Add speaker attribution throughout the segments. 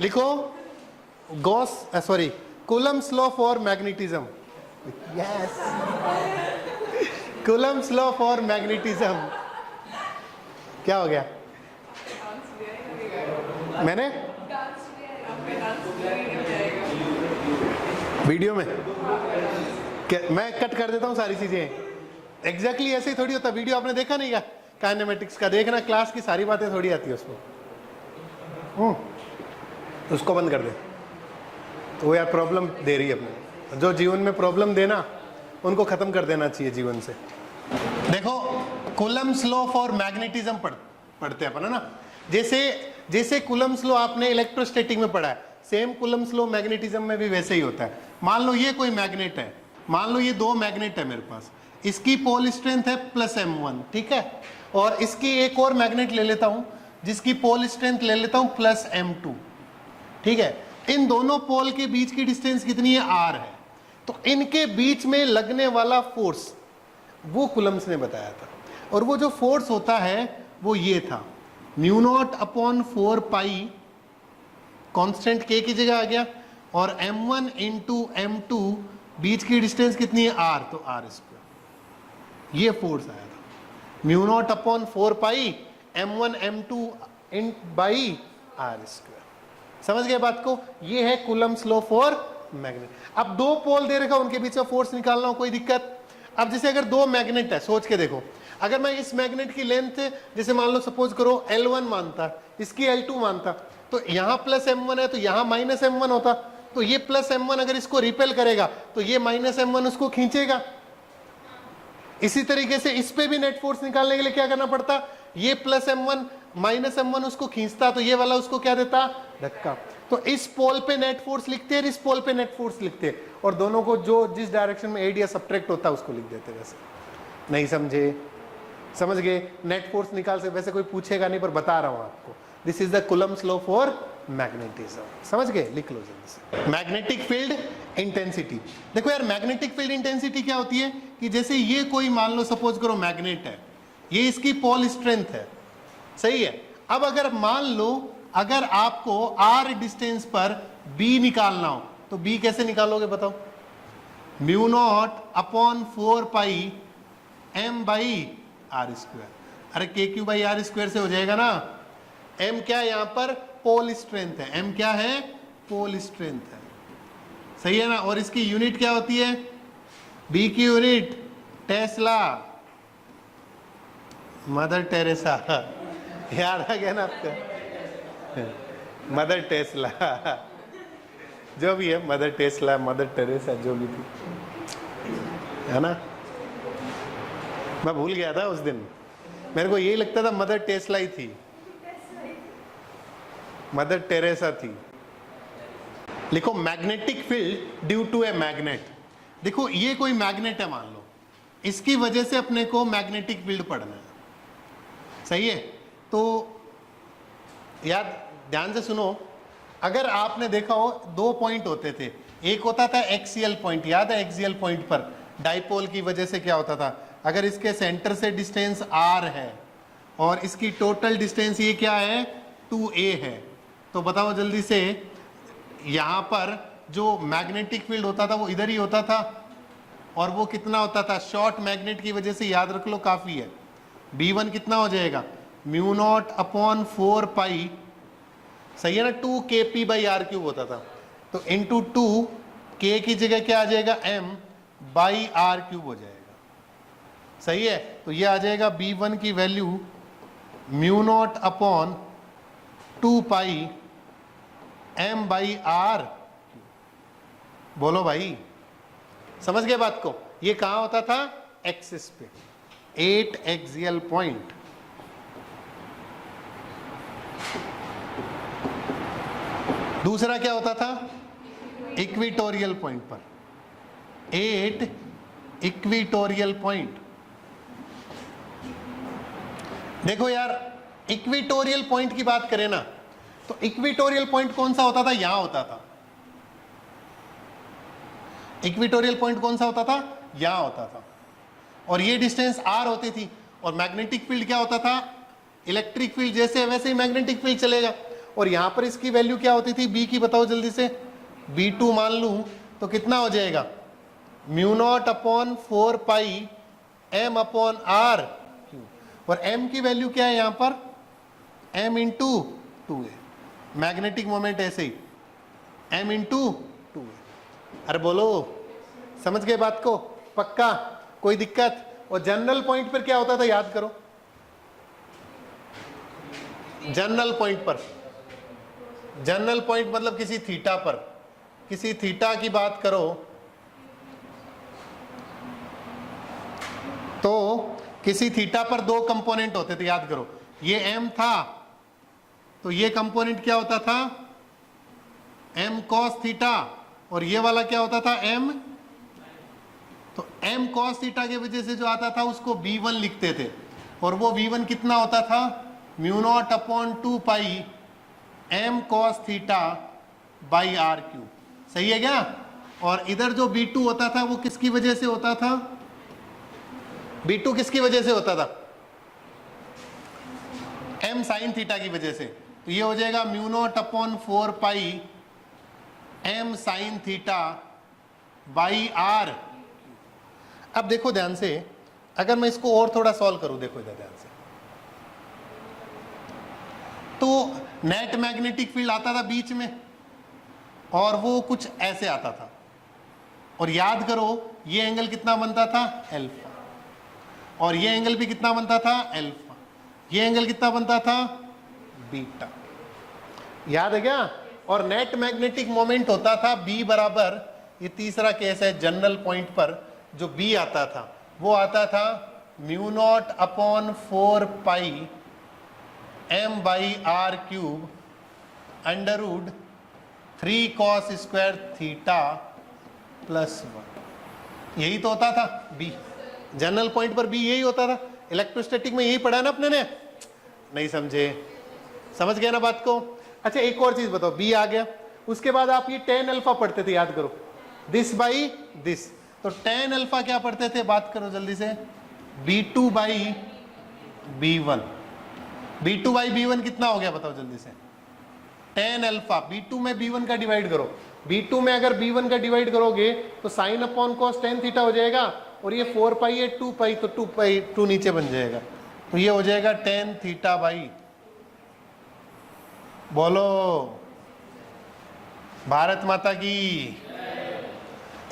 Speaker 1: लिखो Gauss sorry Coulomb's law for magnetism. Yes, Coulomb's law for magnetism. क्या हो गया? मैंने वीडियो में मैं कट कर देता हूँ सारी चीजें। एग्जैक्टली ऐसे ही थोड़ी होता। वीडियो आपने देखा नहीं क्या? काइनेमेटिक्स का देखना, क्लास की सारी बातें थोड़ी आती है उसमें। उसको बंद कर दे। तो वो यार प्रॉब्लम दे रही है अपने। जो जीवन में प्रॉब्लम देना उनको खत्म कर देना चाहिए जीवन से। देखो कूलम्स लॉ फॉर मैग्नेटिज्म पढ़ते हैं अपन, है ना। जैसे कूलम्स लॉ आपने इलेक्ट्रोस्टैटिक में पढ़ा है, सेम कूलम्स लॉ मैग्नेटिज्म में भी वैसे ही होता है। मान लो ये कोई मैग्नेट है, मान लो ये दो मैग्नेट है मेरे पास, इसकी पोल स्ट्रेंथ है +m1, ठीक है। और इसकी एक और मैग्नेट ले लेता हूं जिसकी पोल स्ट्रेंथ ले लेता हूं +m2, ठीक है। इन दोनों पोल के बीच की डिस्टेंस कितनी है? r है। तो इनके बीच में लगने वाला फोर्स वो कूलम्स ने बताया था। और वो जो फोर्स होता है वो ये था, μ0/4π, कांस्टेंट k की जगह आ गया, और m1 × m2 बीच की डिस्टेंस कितनी है? r, तो r²। ये फोर्स आया था, μ0/4π m1 m2 r²। समझ गए बात को? ये है कूलम्स लॉ फॉर मैग्नेट। अब दो पोल दे रखा, उनके बीच में फोर्स निकालना हो, कोई दिक्कत? अब जैसे अगर दो मैग्नेट है, सोच के देखो, अगर मैं इस मैग्नेट की लेंथ जैसे मान लो सपोज करो L1 मानता, इसकी L2 मानता, तो यहाँ +m1 है तो यहाँ -m1 होता। तो ये +m1 अगर इसको रिपेल करेगा तो ये -m1 उसको खींचेगा। इसी तरीके से इस पे भी नेट फोर्स निकालने के लिए क्या करना पड़ता? ये +m1 -m1 उसको खींचता, तो ये वाला उसको क्या देता? धक्का। तो इस पोल पे नेट फोर्स लिखते हैं, इस पोल पे नेट फोर्स लिखते हैं, और दोनों को जो जिस डायरेक्शन में एड या सब्ट्रैक्ट होता है उसको लिख देते। वैसे नहीं समझे? समझ गए? नेट फोर्स निकाल से वैसे कोई पूछेगा नहीं, पर बता रहा हूं आपको। This is the Coulomb's law for magnetism. समझ गए? लिख लो जल्दी से। Magnetic field intensity. देखो यार, मैग्नेटिक फील्ड इंटेंसिटी क्या होती है कि जैसे ये कोई मान लो सपोज करो मैग्नेट है, ये इसकी पोल स्ट्रेंथ है, सही है। अब अगर मान लो अगर आपको r डिस्टेंस पर b निकालना हो, तो b कैसे निकालोगे बताओ? μ0/4π m/r²। अरे k3/r² से हो जाएगा ना। m क्या है यहाँ पर? पोल स्ट्रेंथ है। m क्या है? पोल स्ट्रेंथ है, सही है ना। और इसकी यूनिट क्या होती है? b की यूनिट टेस्ला, मदर टेरेसा। याद आ गया ना आपका? मदर टेस्ला, जो भी है, मदर टेस्ला, मदर टेरेसा, जो भी थी, है ना। मैं भूल गया था उस दिन, मेरे को यही लगता था मदर टेस्ला ही थी, मदर टेरेसा थी। लिखो magnetic field due to a magnet. देखो ये कोई मैग्नेट है मान लो, इसकी वजह से अपने को मैग्नेटिक फील्ड पढ़ना है, सही है। तो यार ध्यान से सुनो, अगर आपने देखा हो दो पॉइंट होते थे, एक होता था एक्सियल पॉइंट, याद है? एक्सियल पॉइंट पर डाइपोल की वजह से क्या होता था? अगर इसके सेंटर से डिस्टेंस r है और इसकी टोटल डिस्टेंस ये क्या है? 2a है, तो बताओ जल्दी से, यहां पर जो मैग्नेटिक फील्ड होता था वो इधर ही होता था, और वो कितना होता था? शॉर्ट मैग्नेट की वजह से याद रख लो काफी है। b1 कितना हो जाएगा? μ0/4π, सही है ना, 2kp/r³ होता था, तो इंटू 2, k की जगह क्या आ जाएगा? m/r³ हो जाएगा, सही है। तो ये आ जाएगा b1 की वैल्यू μ0/2π m/r। बोलो भाई, समझ गए बात को? ये कहां होता था? एक्सिस पे, 8 एक्सियल पॉइंट। दूसरा क्या होता था? इक्विटोरियल पॉइंट पर, 8 इक्विटोरियल पॉइंट। देखो यार, इक्विटोरियल पॉइंट की बात करें ना, तो इक्विटोरियल पॉइंट कौन सा होता था? यहां होता था। इक्विटोरियल पॉइंट कौन सा होता था? यहां होता था, और ये डिस्टेंस r होती थी। और मैग्नेटिक फील्ड क्या होता था? इलेक्ट्रिक फील्ड जैसे है वैसे ही मैग्नेटिक फील्ड चलेगा। और यहां पर इसकी वैल्यू क्या होती थी बी की, बताओ जल्दी से। B2 मान लूं तो कितना हो जाएगा, mu naught upon 4 pi m upon R, और m की वैल्यू क्या है यहां पर, m इंटू 2 है। मैग्नेटिक मोमेंट ऐसे ही m इंटू 2 है। अरे बोलो, समझ गए बात को, पक्का, कोई दिक्कत? और जनरल पॉइंट पर क्या होता था, याद करो। जनरल पॉइंट पर, जनरल पॉइंट मतलब किसी थीटा पर, किसी थीटा की बात करो तो किसी थीटा पर दो कंपोनेंट होते थे, याद करो। ये m था तो ये कंपोनेंट क्या होता था, m cos थीटा, और ये वाला क्या होता था, m, तो m cos थीटा की वजह से जो आता था उसको v1 लिखते थे, और वो v1 कितना होता था, mu naught upon 2 pi m cos theta by R cube. सही है क्या? और इधर जो b2 होता था वो किसकी वजह से होता था, b2 किसकी वजह से होता था, m साइन थीटा की वजह से। तो ये हो जाएगा mu naught upon 4 pi m sine theta by R. अब देखो ध्यान से, अगर मैं इसको और थोड़ा सॉल्व करूं, देखो इधर ध्यान से, तो नेट मैग्नेटिक फील्ड आता था बीच में, और वो कुछ ऐसे आता था, और याद करो ये एंगल कितना बनता था, अल्फा, और ये एंगल भी कितना बनता था, अल्फा, ये एंगल कितना बनता था, बीटा। याद है क्या? और नेट मैग्नेटिक मोमेंट होता था B बराबर, ये तीसरा केस है, जनरल पॉइंट पर जो B आता था वो आता था mu naught upon 4 pi m by R cube under root 3 cos square theta plus 1। यही तो होता था B, जनरल पॉइंट पर B यही होता था। इलेक्ट्रोस्टैटिक में यही पढ़ा ना अपने ने, नहीं समझे? समझ गए ना बात को? अच्छा एक और चीज बताओ, B आ गया, उसके बाद आप ये tan अल्फा पढ़ते थे, याद करो, दिस बाई दिस, तो tan अल्फा क्या पढ़ते थे, बात करो जल्दी से, B2 by B1। B2 by B1 कितना हो गया, बताओ जल्दी से, tan अल्फा। B2 में B1 का डिवाइड करो, B2 में अगर B1 का डिवाइड करोगे तो sine upon cos tan theta हो जाएगा, और ये 4 पाई है 2 पाई, तो 2 पाई 2 नीचे बन जाएगा, तो ये हो जाएगा tan थीटा बाई, बोलो भारत माता की।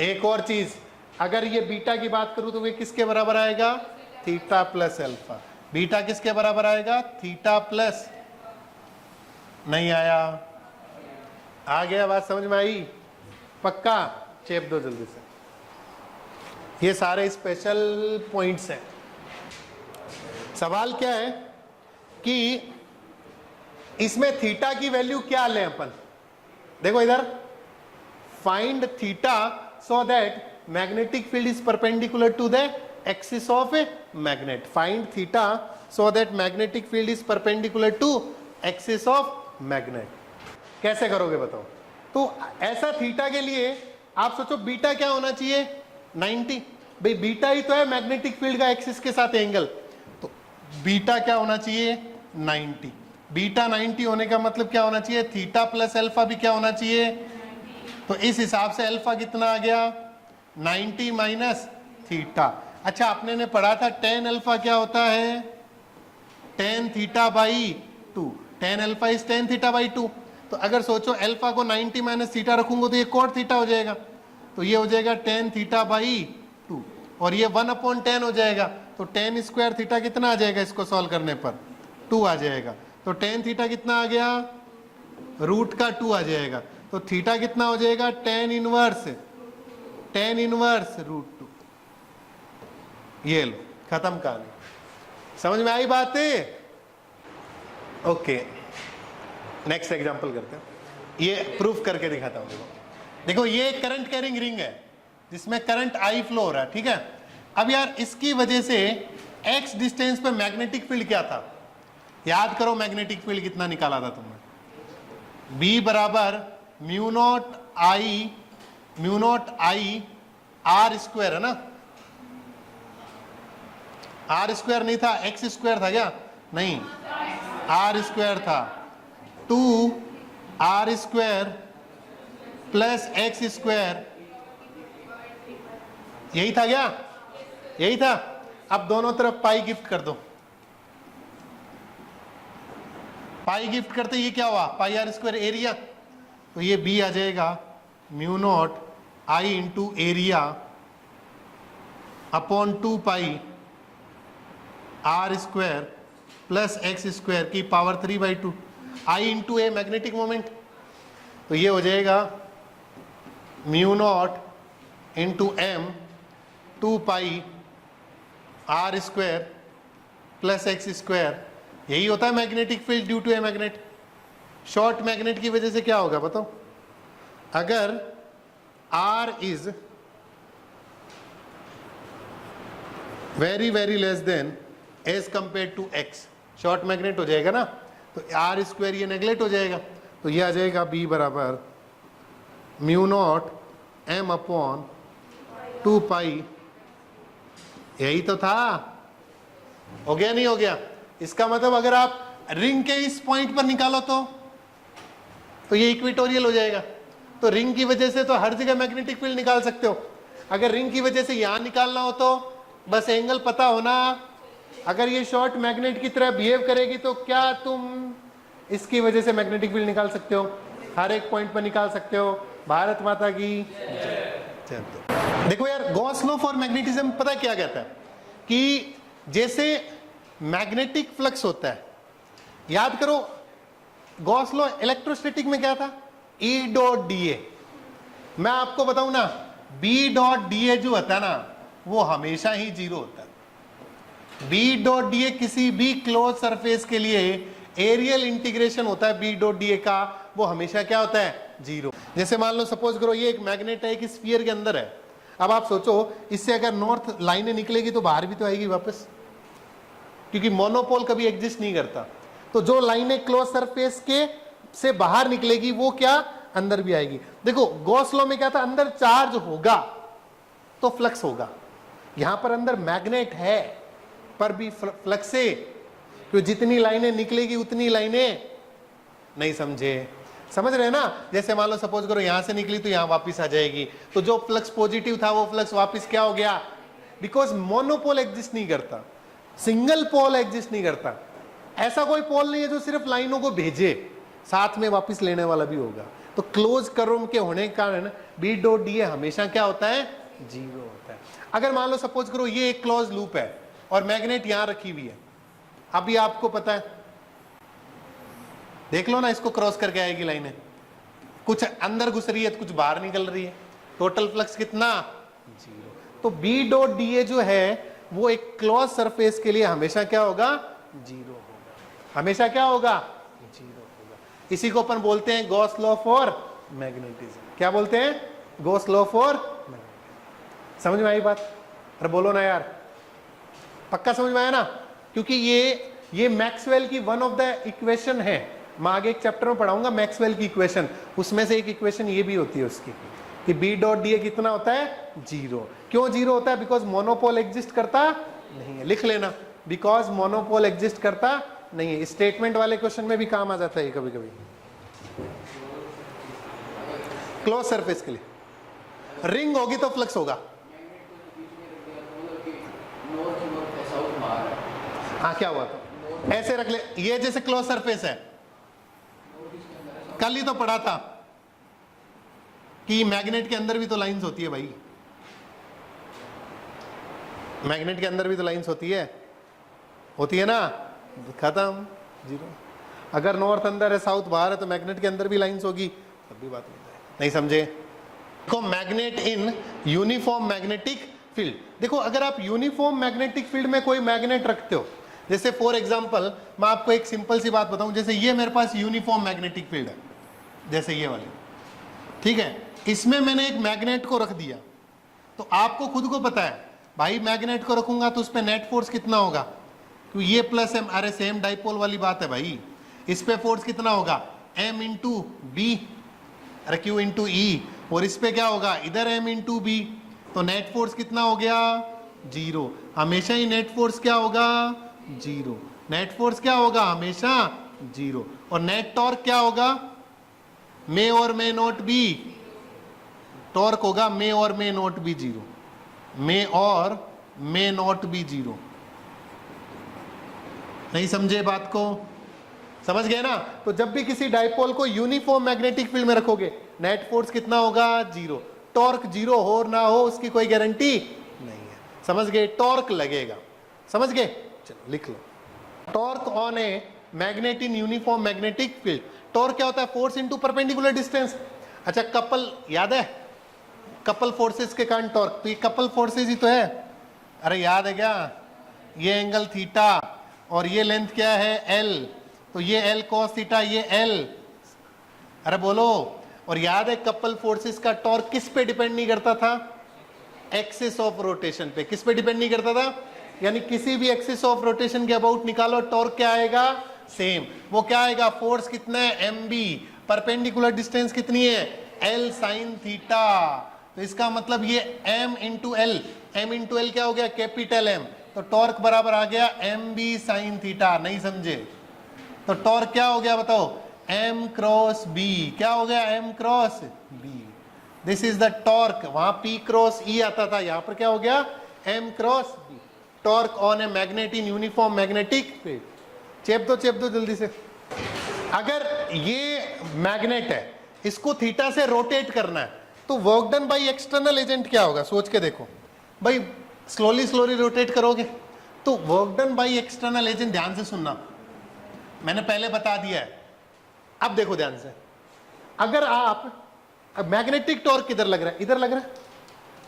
Speaker 1: एक और चीज, अगर ये बीटा की बात करूं तो वे किसके बराबर आएगा, थीटा प्लस अल्फा। बीटा किसके बराबर आएगा, थीटा प्लस, नहीं आया, आ गया, बात समझ में आई, पक्का? चेप दो जल्दी से। ये सारे स्पेशल पॉइंट्स हैं। सवाल क्या है कि इसमें थीटा की वैल्यू क्या लें अपन, देखो इधर, find theta so that magnetic field is perpendicular to the axis of a magnet. Find theta so that magnetic field is perpendicular to axis of magnet. कैसे करोगे बताओ? तो ऐसा थीटा के लिए आप सोचो बीटा क्या होना चाहिए, 90। भाई बीटा ही तो है मैग्नेटिक फील्ड का एक्सिस के साथ एंगल, तो बीटा क्या होना चाहिए, 90। बीटा 90 होने का मतलब क्या होना चाहिए, थीटा प्लस अल्फा भी क्या होना चाहिए, तो इस हिसाब से अल्फा कितना आ गया, 90 माइनस थीटा। अच्छा आपने ने पढ़ा था tan अल्फा क्या होता है, tan theta by 2, tan alpha is tan theta by 2। तो अगर सोचो अल्फा को 90 माइनस थीटा रखूंगा तो ये cot थीटा हो जाएगा, तो ये हो जाएगा tan थीटा बाई 2, और ये 1/10 हो जाएगा, तो tan स्क्वायर थीटा कितना आ जाएगा, इसको सॉल्व करने पर 2 आ जाएगा, तो tan थीटा कितना आ गया, रूट का 2 आ जाएगा, तो थीटा कितना हो जाएगा, tan इनवर्स रूट 2। ये लो, खत्म कहानी। समझ में आई बात है? ओके, नेक्स्ट एग्जांपल करते हैं, ये प्रूफ करके दिखाता हूं। देखो ये करंट कैरिंग रिंग है जिसमें करंट आई फ्लो हो रहा है, ठीक है। अब यार इसकी वजह से एक्स डिस्टेंस पे मैग्नेटिक फील्ड क्या था, याद करो मैग्नेटिक फील्ड कितना निकाला था तुमने, B बराबर mu naught I R square, है ना, आर स्क्वायर नहीं था, एक्स स्क्वायर था क्या, नहीं, आर स्क्वायर था, 2r² प्लस x², यही था क्या? यही था। अब दोनों तरफ पाई गिफ्ट कर दो। पाई गिफ्ट करते ये क्या हुआ? पाई r² एरिया, तो ये b आ जाएगा mu naught I into area upon 2 pi r² plus x² की power 3/2। I into a magnetic moment, तो ये हो जाएगा mu naught into m 2 pi r² plus x²। यही होता है magnetic field due to a magnet. Short magnet की वजह से क्या होगा बताओ? अगर r is very very less than as compare to x, short magnet हो जाएगा ना, तो r² ये नेगलेक्ट हो जाएगा, तो ये आ जाएगा b बराबर म्यू नॉट m अपॉन 2 पाई। यही तो था। हो गया नहीं हो गया? इसका मतलब अगर आप रिंग के इस पॉइंट पर निकालो तो ये इक्वेटोरियल हो जाएगा। तो रिंग की वजह से तो हर जगह मैग्नेटिक फील्ड निकाल सकते हो। अगर रिंग की वजह से यहां निकालना हो तो बस एंगल पता होना। अगर ये शॉर्ट मैग्नेट की तरह बिहेव करेगी तो क्या तुम इसकी वजह से मैग्नेटिक फील्ड निकाल सकते हो? हर एक पॉइंट पर निकाल सकते हो। भारत माता की जय। देखो यार, गॉस लॉ फॉर मैग्नेटिज्म पता क्या कहता है कि जैसे मैग्नेटिक फ्लक्स होता है, याद करो गॉस लॉ इलेक्ट्रोस्टैटिक में क्या था? E dot D A. मैं आपको बताऊं ना, B डॉट डी ए जो होता है ना वो हमेशा ही जीरो होता है। B डॉट डी ए किसी भी क्लोज सरफेस के लिए एरियल इंटीग्रेशन होता है B डॉट डी ए का, वो हमेशा क्या होता है? जीरो। जैसे मान लो सपोज करो ये एक मैग्नेट है, एक स्फीयर के अंदर है। अब आप सोचो इससे अगर नॉर्थ लाइनें निकलेगी तो बाहर भी तो आएगी वापस, क्योंकि मोनोपोल कभी एग्जिस्ट नहीं करता। तो जो लाइनें क्लोज सरफेस के से बाहर निकलेगी वो क्या अंदर भी आएगी। देखो गॉस लॉ में क्या था? अंदर चार्ज होगा तो फ्लक्स होगा। यहां पर अंदर मैग्नेट है पर भी फ्लक्स है, क्योंकि जितनी लाइनें निकलेगी उतनी लाइनें नहीं। समझे? समझ रहे हैं ना? जैसे मान लो सपोज करो यहां से निकली तो यहां वापस आ जाएगी, तो जो फ्लक्स पॉजिटिव था वो फ्लक्स वापस क्या हो गया? बिकॉज मोनोपोल एग्जिस्ट नहीं करता, सिंगल पोल एग्जिस्ट नहीं करता। ऐसा कोई पोल नहीं है जो सिर्फ लाइनों को भेजे, साथ में वापस लेने वाला भी होगा। तो क्लोज कर्व के होने के कारण B डॉट डी ए हमेशा क्या होता है? जीरो होता है। अगर मान लो सपोज करो ये एक क्लोज लूप है और मैग्नेट यहां रखी हुई है, अभी आपको पता है, देख लो ना, इसको क्रॉस करके आएगी लाइनें, कुछ अंदर घुस रही है तो कुछ बाहर निकल रही है। टोटल फ्लक्स कितना? जीरो। तो B डॉट डी ए जो है वो एक क्लोज सरफेस के लिए हमेशा क्या होगा? जीरो होगा। हमेशा क्या होगा? जीरो होगा। इसी को अपन बोलते हैं गॉस लॉ फॉर मैग्नेटिज्म। क्या बोलते हैं? Gauss law for magnetism. समझ में आई बात? अरे बोलो ना यार, पक्का समझ में आया ना? क्योंकि ये मैक्सवेल की वन ऑफ द इक्वेशन है। मैं आगे एक चैप्टर में पढ़ाऊंगा मैक्सवेल की इक्वेशन, उसमें से एक इक्वेशन ये भी होती है उसकी कि B डॉट डी ए कितना होता है? जीरो। क्यों जीरो होता है? बिकॉज मोनोपोल एग्जिस्ट करता नहीं है। लिख लेना, बिकॉज मोनोपोल एग्जिस्ट करता नहीं है। स्टेटमेंट वाले क्वेश्चन में भी काम आ जाता है कभी कभी। क्लोज सरफेस के लिए रिंग होगी तो फ्लक्स होगा। हाँ क्या हुआ? तो ऐसे रख ले, ये जैसे क्लोज सरफेस है, कल ही तो पढ़ा था कि मैग्नेट के अंदर भी तो लाइंस होती है भाई। मैग्नेट के अंदर भी तो लाइंस होती है ना? खत्म, जीरो। अगर नॉर्थ अंदर है साउथ बाहर है तो मैग्नेट के अंदर भी लाइंस होगी, तब भी बात नहीं समझे? देखो magnet in uniform magnetic field. देखो अगर आप यूनिफॉर्म मैग्नेटिक फील्ड में कोई मैग्नेट रखते हो, जैसे फॉर एग्जांपल मैं आपको एक सिंपल सी बात बताऊं, जैसे ये मेरे पास यूनिफॉर्म मैग्नेटिक फील्ड है, जैसे ये वाली, ठीक है, इसमें मैंने एक मैग्नेट को रख दिया, तो आपको खुद को पता है भाई मैग्नेट को रखूंगा तो उस पर नेट फोर्स कितना होगा, तो ये प्लस एम, अरे सेम डाइपोल वाली बात है भाई, इस पे फोर्स कितना होगा m इंटू बी, अरे q इंटू ई, और इस पे क्या होगा इधर m इंटू बी, तो नेट फोर्स कितना हो गया जीरो। हमेशा ही नेट फोर्स क्या होगा जीरो, नेट फोर्स क्या होगा हमेशा 0, और नेट टॉर्क क्या होगा, मे और मे नॉट बी, टॉर्क होगा मे और मे नॉट बी 0, मे और मे नॉट बी 0। नहीं समझे बात को, समझ गए ना। तो जब भी किसी डाइपोल को यूनिफॉर्म मैग्नेटिक फील्ड में रखोगे, नेट फोर्स कितना होगा 0, टॉर्क 0 हो ना हो उसकी कोई गारंटी नहीं है, समझ गए, टॉर्क लगेगा, समझ गए। चलो लिख लो, torque on a magnet in uniform magnetic field. Torque क्या होता है, फोर्स इनटू परपेंडिकुलर डिस्टेंस। अच्छा कपल याद है, कपल फोर्सेस के कारण टॉर्क, तो ये कपल फोर्सेस ही तो है, अरे याद है क्या, ये एंगल थीटा और ये लेंथ क्या है एल, तो ये एल कॉस थीटा, ये एल, अरे बोलो। और याद है कपल फोर्सेस का टॉर्क किस पे डिपेंड नहीं करता था, एक्सिस ऑफ रोटेशन पे, किस पे डिपेंड नहीं करता था, यानी किसी भी एक्सिस ऑफ रोटेशन के अबाउट निकालो टॉर्क क्या आएगा, सेम। वो क्या आएगा, फोर्स कितना है एम बी, परपेंडिकुलर डिस्टेंस कितनी है एल साइन थीटा, तो इसका मतलब ये m into L, M into L क्या हो गया कैपिटल एम, तो टॉर्क बराबर आ गया एम बी साइन थीटा। नहीं समझे तो टॉर्क क्या हो गया बताओ, m क्रॉस बी, क्या हो गया m cross B, this is the torque. वहां p क्रॉस e आता था, यहां पर क्या हो गया m cross B, torque on a magnet in uniform magnetic field. चेप दो जल्दी से। अगर ये मैग्नेट है, इसको थीटा से रोटेट करना है, तो work done by external agent क्या होगा, सोच के देखो भाई, स्लोली रोटेट करोगे तो work done by external agent, ध्यान से सुनना, मैंने पहले बता दिया है, अब देखो ध्यान से। अगर आप मैग्नेटिक टॉर्क किधर लग रहा है, इधर लग रहा है,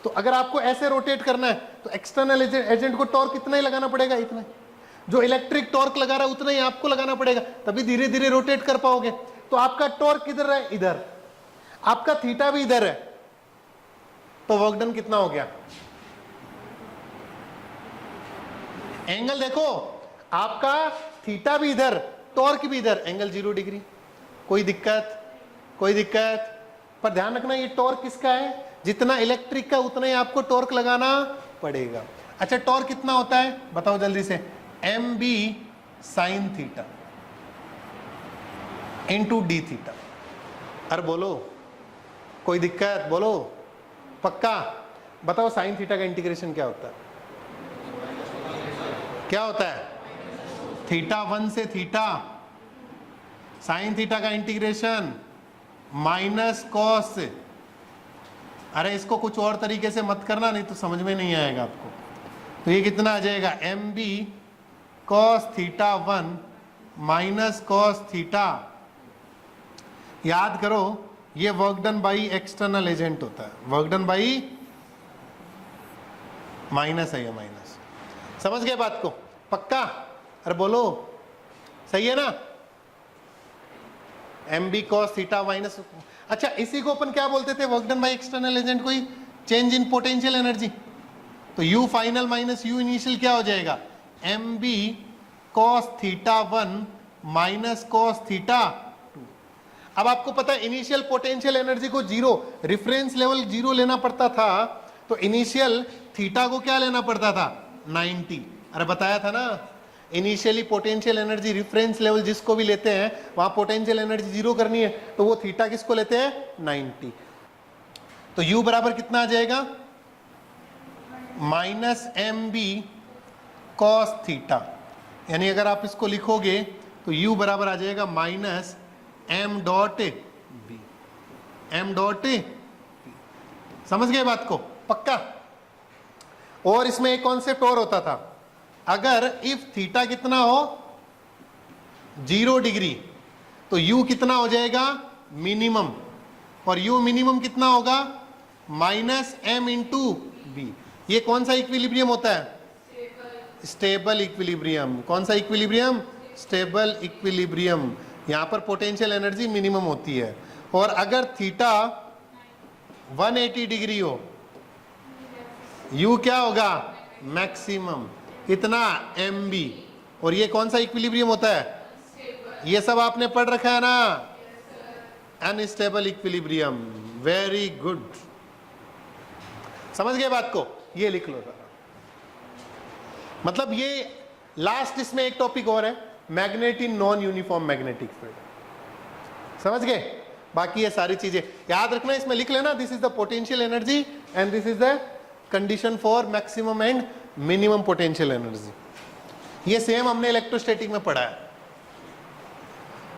Speaker 1: तो अगर आपको ऐसे रोटेट करना है तो एक्सटर्नल एजेंट को टॉर्क कितना ही लगाना पड़ेगा, इतना। जो इलेक्ट्रिक टॉर्क लगा रहा है उतना ही आपको लगाना पड़ेगा, तभी धीरे धीरे रोटेट कर पाओगे। तो आपका टॉर्क किधर है, इधर, आपका थीटा भी इधर है, तो वर्क डन कितना हो गया, एंगल देखो, आपका थीटा भी इधर, टॉर्क भी इधर, एंगल 0 डिग्री। कोई दिक्कत, पर ध्यान रखना ये टॉर्क किसका है, जितना इलेक्ट्रिक का उतना ही आपको टॉर्क लगाना पड़ेगा। अच्छा टॉर्क कितना होता है बताओ जल्दी से, M B sine theta into D theta. अरे बोलो, कोई दिक्कत, बोलो पक्का बताओ, साइन थीटा का इंटीग्रेशन क्या होता है, क्या होता है, थीटा 1 से थीटा, साइन थीटा का इंटीग्रेशन माइनस कॉस। अरे इसको कुछ और तरीके से मत करना, नहीं तो समझ में नहीं आएगा आपको। तो ये कितना आ जाएगा, M B cos theta 1 minus cos theta. याद करो ये work done by external agent होता है, वर्क डन बाई माइनस है, ये माइनस, समझ गए बात को पक्का। अरे बोलो सही है ना, M B cos theta minus. अच्छा इसी को अपन क्या बोलते थे, work done by external agent को ही चेंज इन पोटेंशियल एनर्जी। तो U final minus U initial क्या हो जाएगा, M B cos theta 1 minus cos theta 2। अब आपको पता है इनिशियल पोटेंशियल एनर्जी को 0, रिफरेंस लेवल 0 लेना पड़ता था, तो इनिशियल थीटा को क्या लेना पड़ता था 90। अरे बताया था ना, initially potential energy reference level जिसको भी लेते हैं वहां पोटेंशियल एनर्जी 0 करनी है, तो वो थीटा किसको लेते हैं 90। तो u बराबर कितना आ जाएगा, minus M B cos theta, यानी अगर आप इसको लिखोगे तो u बराबर आ जाएगा minus M dot B, M dot B. समझ गए बात को पक्का। और इसमें एक कॉन्सेप्ट और होता था, अगर इफ थीटा कितना हो 0 डिग्री तो u कितना हो जाएगा मिनिमम, और u मिनिमम कितना होगा माइनस एम इंटू बी। ये कौन सा इक्विलिब्रियम होता है, स्टेबल इक्विलिब्रियम। कौन सा इक्विलिब्रियम, स्टेबल इक्विलिब्रियम। यहां पर पोटेंशियल एनर्जी मिनिमम होती है, और अगर थीटा 180 डिग्री हो u क्या होगा मैक्सिमम, कितना एम बी। और ये कौन सा इक्विलिब्रियम होता है, ये सब आपने पढ़ रखा है ना, अनस्टेबल इक्विलिब्रियम। वेरी गुड, समझ गए बात को, ये लिख लो जरा। मतलब ये लास्ट, इसमें एक टॉपिक और है, magnet in non uniform magnetic field. समझ गए? बाकी ये सारी चीजें याद रखना, इसमें लिख लेना, this is the potential energy and this is the condition for maximum and minimum potential energy. ये सेम हमने इलेक्ट्रोस्टैटिक में पढ़ा है।